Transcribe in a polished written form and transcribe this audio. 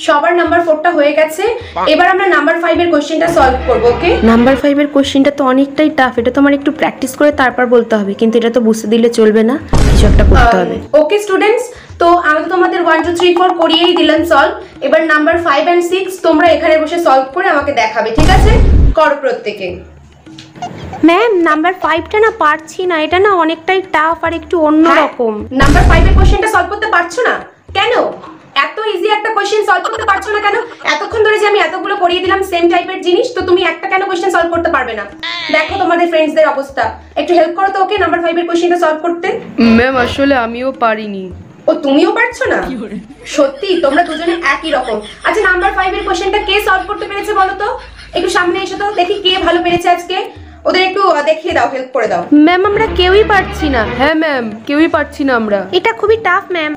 সবার নাম্বার 4টা হয়ে গেছে। এবার আমরা নাম্বার 5 এর কোশ্চেনটা সলভ করব। ওকে, নাম্বার 5 এর কোশ্চেনটা তো অনেকটাই টাফ, এটা তো আমার একটু প্র্যাকটিস করে তারপর বলতে হবে, কিন্তু এটা তো বুঝতে দিলে চলবে না, কিছু একটা করতে হবে। ওকে স্টুডেন্টস, তো আমি তো তোমাদের 1 2 3 4 করিয়েই দিলাম সলভ। এবার নাম্বার 5 এন্ড 6 তোমরা এখানে বসে সলভ করে আমাকে দেখাবে, ঠিক আছে? করো প্রত্যেকে। ম্যাম নাম্বার 5টা না পারছি না, এটা না অনেকটাই টাফ আর একটু অন্যরকম। নাম্বার 5 এর কোশ্চেনটা সলভ করতে পারছো না কেন? এত ইজি একটা কোশ্চেন সলভ করতে পারছো না কেন? এতক্ষণ ধরে যে আমি এতগুলো করিয়ে দিলাম সেম টাইপের জিনিস, তো তুমি একটা কেন কোশ্চেন সলভ করতে পারবে না? দেখো তোমাদের ফ্রেন্ডসদের অবস্থা, একটু হেল্প করো তো ওকে নাম্বার 5 এর কোশ্চেনটা সলভ করতে। ম্যাম আসলে আমিও পারিনি। ও তুমিও পারছো না? সত্যি তোমরা দুজনে একই রকম। আচ্ছা নাম্বার 5 এর কোশ্চেনটা কে সলভ করতে পেরেছে বলো তো? একটু সামনে এসো তো দেখি কে ভালো পেরেছে আজকে। ওদের একটু দেখিয়ে দাও, হেল্প করে দাও। ম্যাম আমরা কেউই পারছি না। হ্যাঁ ম্যাম কেউই পারছি না আমরা, এটা খুবই টাফ ম্যাম।